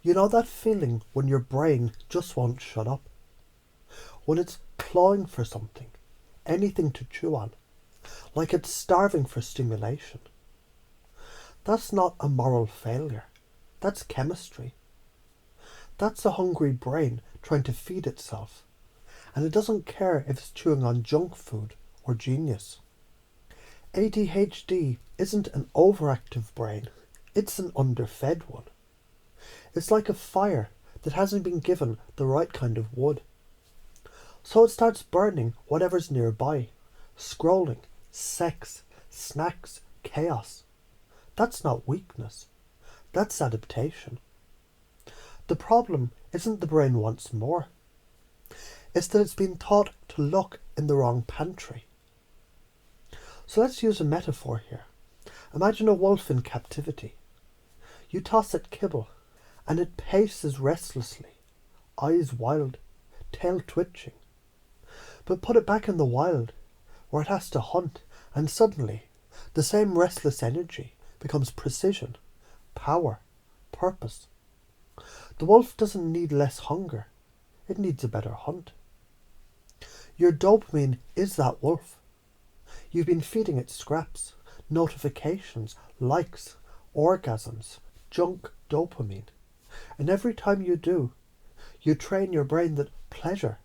You know that feeling when your brain just won't shut up? When it's clawing for something, anything to chew on, like it's starving for stimulation. That's not a moral failure. That's chemistry. That's a hungry brain trying to feed itself. And it doesn't care if it's chewing on junk food or genius. ADHD isn't an overactive brain. It's an underfed one. It's like a fire that hasn't been given the right kind of wood. So it starts burning whatever's nearby. Scrolling, sex, snacks, chaos. That's not weakness. That's adaptation. The problem isn't the brain wants more. It's that it's been taught to look in the wrong pantry. So let's use a metaphor here. Imagine a wolf in captivity. You toss it kibble, and it paces restlessly, eyes wild, tail twitching. But put it back in the wild, where it has to hunt, and suddenly the same restless energy becomes precision, power, purpose. The wolf doesn't need less hunger, it needs a better hunt. Your dopamine is that wolf. You've been feeding it scraps, notifications, likes, orgasms, junk dopamine. And every time you do, you train your brain that pleasure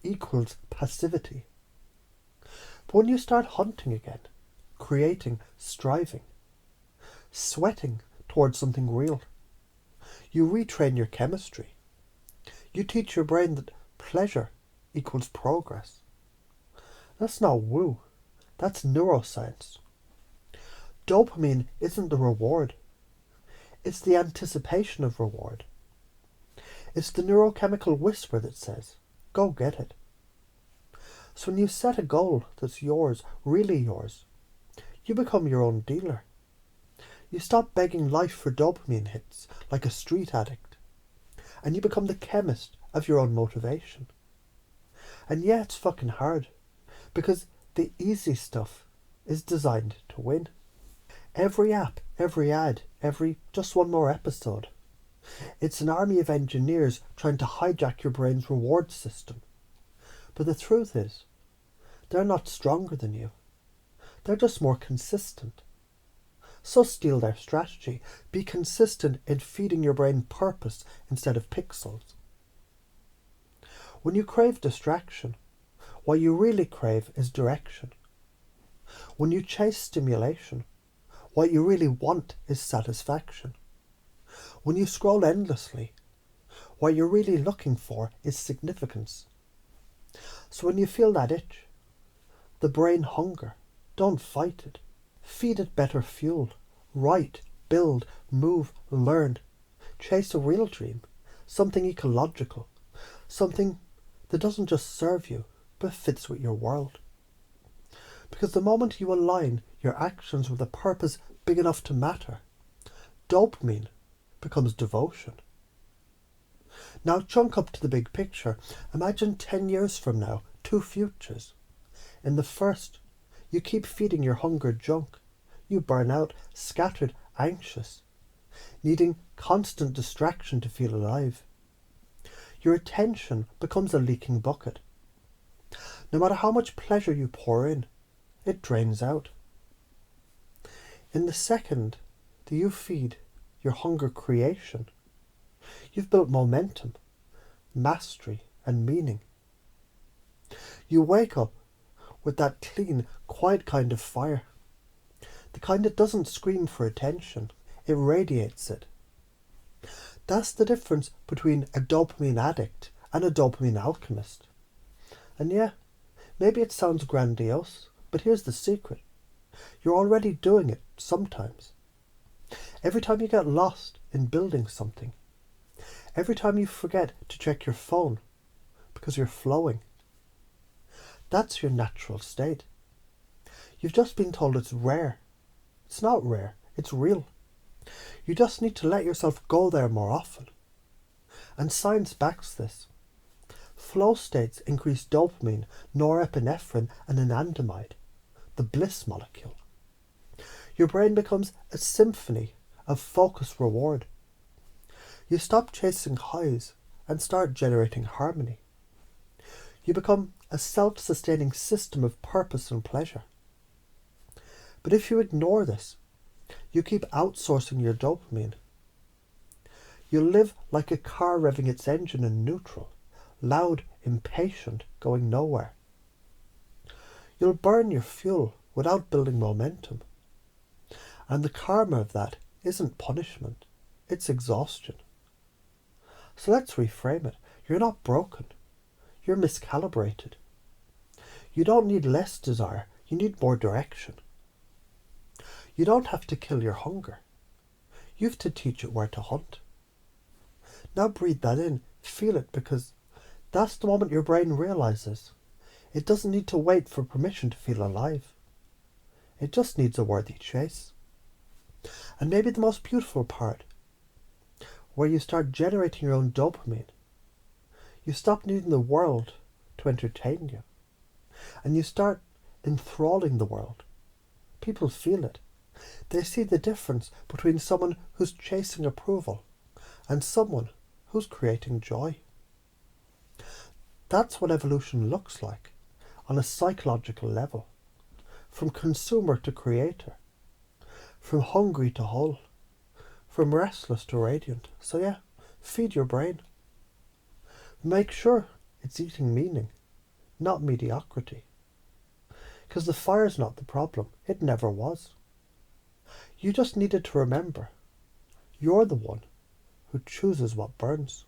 equals passivity. But when you start hunting again, creating, striving, sweating towards something real, you retrain your chemistry. You teach your brain that pleasure equals progress. That's not woo. That's neuroscience. Dopamine isn't the reward. It's the anticipation of reward. It's the neurochemical whisper that says, go get it. So when you set a goal that's yours, really yours, you become your own dealer. You stop begging life for dopamine hits like a street addict, and you become the chemist of your own motivation. And yeah, it's fucking hard, because the easy stuff is designed to win. Every app, every ad, every just one more episode. It's an army of engineers trying to hijack your brain's reward system. But the truth is, they're not stronger than you. They're just more consistent. So steal their strategy. Be consistent in feeding your brain purpose instead of pixels. When you crave distraction, what you really crave is direction. When you chase stimulation, what you really want is satisfaction. When you scroll endlessly, what you're really looking for is significance. So when you feel that itch, the brain hunger, don't fight it. Feed it better fuel. Write, build, move, learn. Chase a real dream, something ecological, something that doesn't just serve you, but fits with your world. Because the moment you align your actions with a purpose big enough to matter, dopamine becomes devotion. Now chunk up to the big picture. Imagine 10 years from now, 2 futures. In the first, you keep feeding your hunger junk. You burn out, scattered, anxious, needing constant distraction to feel alive. Your attention becomes a leaking bucket. No matter how much pleasure you pour in, it drains out. In the second that you feed your hunger creation, you've built momentum, mastery, and meaning. You wake up with that clean, quiet kind of fire. The kind that doesn't scream for attention, it radiates it. That's the difference between a dopamine addict and a dopamine alchemist. And yeah, maybe it sounds grandiose, but here's the secret. You're already doing it sometimes. Every time you get lost in building something, every time you forget to check your phone because you're flowing, that's your natural state. You've just been told it's rare. It's not rare, it's real. You just need to let yourself go there more often. And science backs this. Flow states increase dopamine, norepinephrine, and anandamide, the bliss molecule. Your brain becomes a symphony of focused reward. You stop chasing highs and start generating harmony. You become a self-sustaining system of purpose and pleasure. But if you ignore this, you keep outsourcing your dopamine. You'll live like a car revving its engine in neutral, loud, impatient, going nowhere. You'll burn your fuel without building momentum. And the karma of that isn't punishment, it's exhaustion. So let's reframe it. You're not broken. You're miscalibrated. You don't need less desire, you need more direction. You don't have to kill your hunger. You have to teach it where to hunt. Now breathe that in, feel it, because that's the moment your brain realizes it doesn't need to wait for permission to feel alive. It just needs a worthy chase. And maybe the most beautiful part, where you start generating your own dopamine. You stop needing the world to entertain you. And you start enthralling the world. People feel it. They see the difference between someone who's chasing approval and someone who's creating joy. That's what evolution looks like on a psychological level. From consumer to creator. From hungry to whole. From restless to radiant. So yeah, feed your brain. Make sure it's eating meaning, not mediocrity. Because the fire's not the problem. It never was. You just needed to remember, you're the one who chooses what burns.